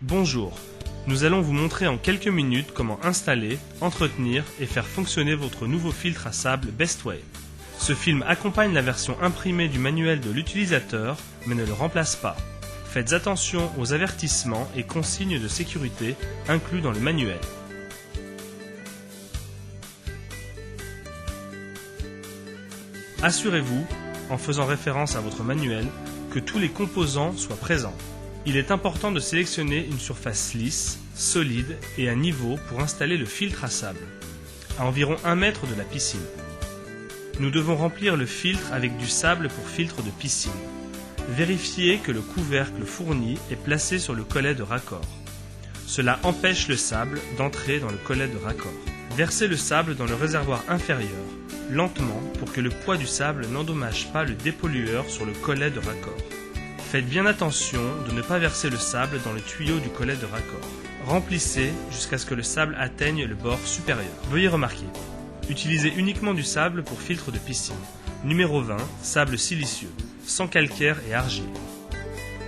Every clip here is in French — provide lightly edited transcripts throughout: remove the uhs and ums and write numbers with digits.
Bonjour, nous allons vous montrer en quelques minutes comment installer, entretenir et faire fonctionner votre nouveau filtre à sable Bestway. Ce film accompagne la version imprimée du manuel de l'utilisateur, mais ne le remplace pas. Faites attention aux avertissements et consignes de sécurité inclus dans le manuel. Assurez-vous, en faisant référence à votre manuel, que tous les composants soient présents. Il est important de sélectionner une surface lisse, solide et à niveau pour installer le filtre à sable, à environ 1 mètre de la piscine. Nous devons remplir le filtre avec du sable pour filtre de piscine. Vérifiez que le couvercle fourni est placé sur le collet de raccord. Cela empêche le sable d'entrer dans le collet de raccord. Versez le sable dans le réservoir inférieur, lentement pour que le poids du sable n'endommage pas le dépollueur sur le collet de raccord. Faites bien attention de ne pas verser le sable dans le tuyau du collet de raccord. Remplissez jusqu'à ce que le sable atteigne le bord supérieur. Veuillez remarquer, utilisez uniquement du sable pour filtre de piscine. Numéro 20, sable silicieux, sans calcaire et argile.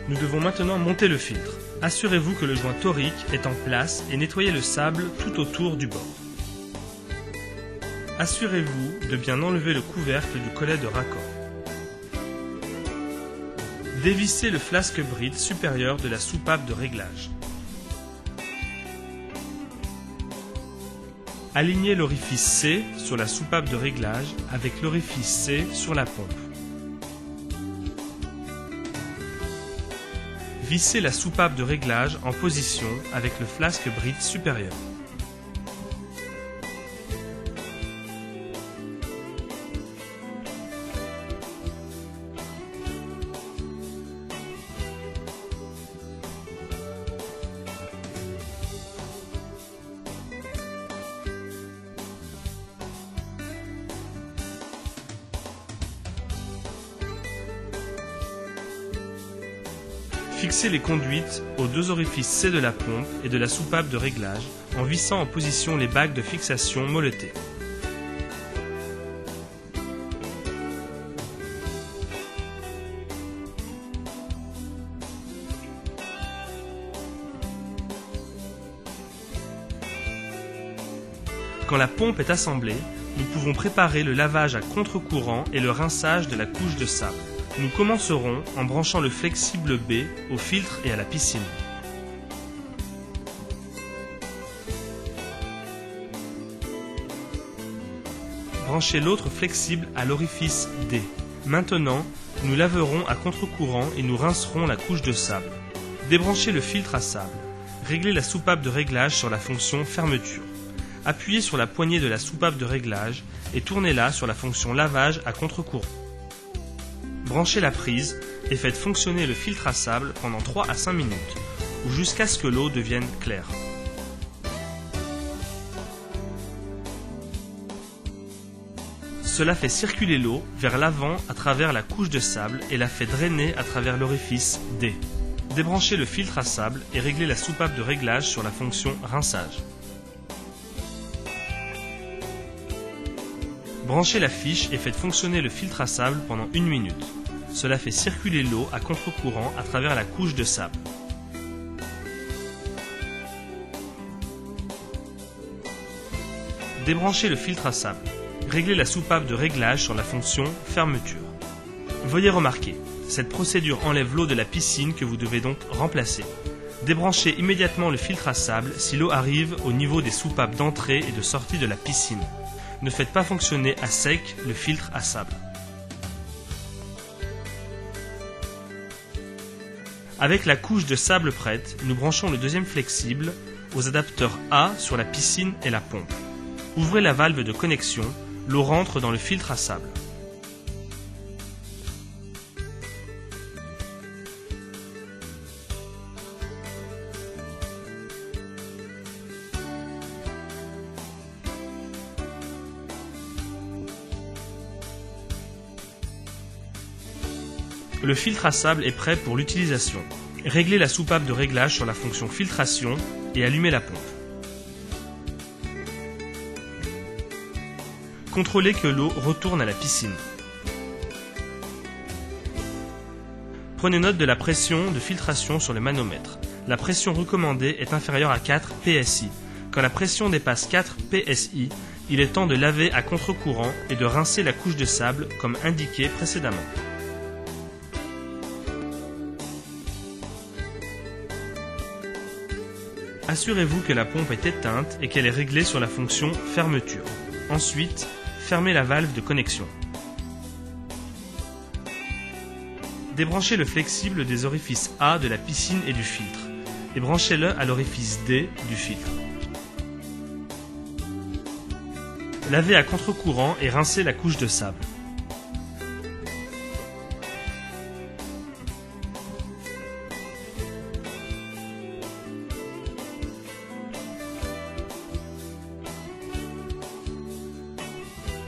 Nous devons maintenant monter le filtre. Assurez-vous que le joint torique est en place et nettoyez le sable tout autour du bord. Assurez-vous de bien enlever le couvercle du collet de raccord. Dévissez le flasque bride supérieur de la soupape de réglage. Alignez l'orifice C sur la soupape de réglage avec l'orifice C sur la pompe. Vissez la soupape de réglage en position avec le flasque bride supérieur. Fixez les conduites aux 2 orifices C de la pompe et de la soupape de réglage en vissant en position les bagues de fixation moletées. Quand la pompe est assemblée, nous pouvons préparer le lavage à contre-courant et le rinçage de la couche de sable. Nous commencerons en branchant le flexible B au filtre et à la piscine. Branchez l'autre flexible à l'orifice D. Maintenant, nous laverons à contre-courant et nous rincerons la couche de sable. Débranchez le filtre à sable. Réglez la soupape de réglage sur la fonction fermeture. Appuyez sur la poignée de la soupape de réglage et tournez-la sur la fonction lavage à contre-courant. Branchez la prise et faites fonctionner le filtre à sable pendant 3 à 5 minutes, ou jusqu'à ce que l'eau devienne claire. Cela fait circuler l'eau vers l'avant à travers la couche de sable et la fait drainer à travers l'orifice D. Débranchez le filtre à sable et réglez la soupape de réglage sur la fonction rinçage. Branchez la fiche et faites fonctionner le filtre à sable pendant 1 minute. Cela fait circuler l'eau à contre-courant à travers la couche de sable. Débranchez le filtre à sable. Réglez la soupape de réglage sur la fonction fermeture. Veuillez remarquer, cette procédure enlève l'eau de la piscine que vous devez donc remplacer. Débranchez immédiatement le filtre à sable si l'eau arrive au niveau des soupapes d'entrée et de sortie de la piscine. Ne faites pas fonctionner à sec le filtre à sable. Avec la couche de sable prête, nous branchons le deuxième flexible aux adapteurs A sur la piscine et la pompe. Ouvrez la valve de connexion, l'eau rentre dans le filtre à sable. Le filtre à sable est prêt pour l'utilisation. Réglez la soupape de réglage sur la fonction filtration et allumez la pompe. Contrôlez que l'eau retourne à la piscine. Prenez note de la pression de filtration sur le manomètre. La pression recommandée est inférieure à 4 PSI. Quand la pression dépasse 4 PSI, il est temps de laver à contre-courant et de rincer la couche de sable comme indiqué précédemment. Assurez-vous que la pompe est éteinte et qu'elle est réglée sur la fonction fermeture. Ensuite, fermez la valve de connexion. Débranchez le flexible des orifices A de la piscine et du filtre et branchez-le à l'orifice D du filtre. Lavez à contre-courant et rincez la couche de sable.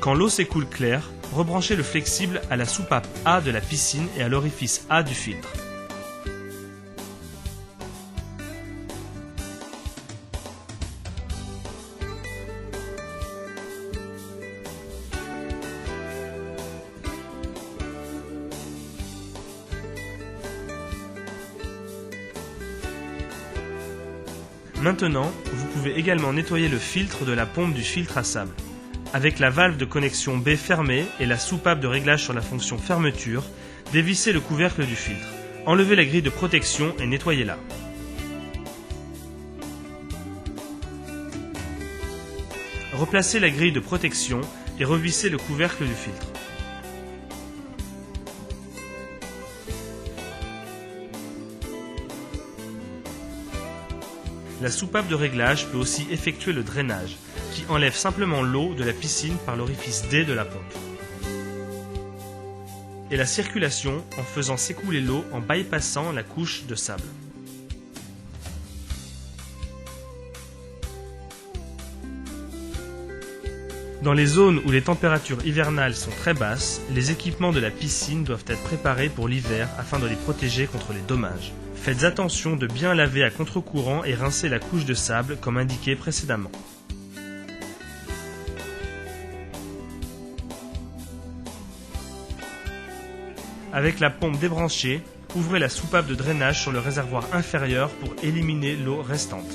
Quand l'eau s'écoule claire, rebranchez le flexible à la soupape A de la piscine et à l'orifice A du filtre. Maintenant, vous pouvez également nettoyer le filtre de la pompe du filtre à sable. Avec la valve de connexion B fermée et la soupape de réglage sur la fonction fermeture, dévissez le couvercle du filtre. Enlevez la grille de protection et nettoyez-la. Replacez la grille de protection et revissez le couvercle du filtre. La soupape de réglage peut aussi effectuer le drainage, qui enlève simplement l'eau de la piscine par l'orifice D de la pompe. Et la circulation en faisant s'écouler l'eau en bypassant la couche de sable. Dans les zones où les températures hivernales sont très basses, les équipements de la piscine doivent être préparés pour l'hiver afin de les protéger contre les dommages. Faites attention de bien laver à contre-courant et rincer la couche de sable comme indiqué précédemment. Avec la pompe débranchée, ouvrez la soupape de drainage sur le réservoir inférieur pour éliminer l'eau restante.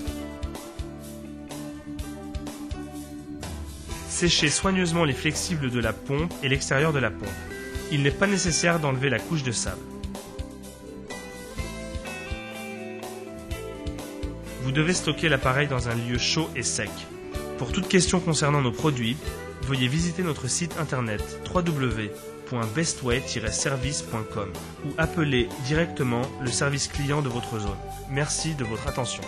Séchez soigneusement les flexibles de la pompe et l'extérieur de la pompe. Il n'est pas nécessaire d'enlever la couche de sable. Vous devez stocker l'appareil dans un lieu chaud et sec. Pour toute question concernant nos produits, veuillez visiter notre site internet www.bestway-service.com ou appeler directement le service client de votre zone. Merci de votre attention.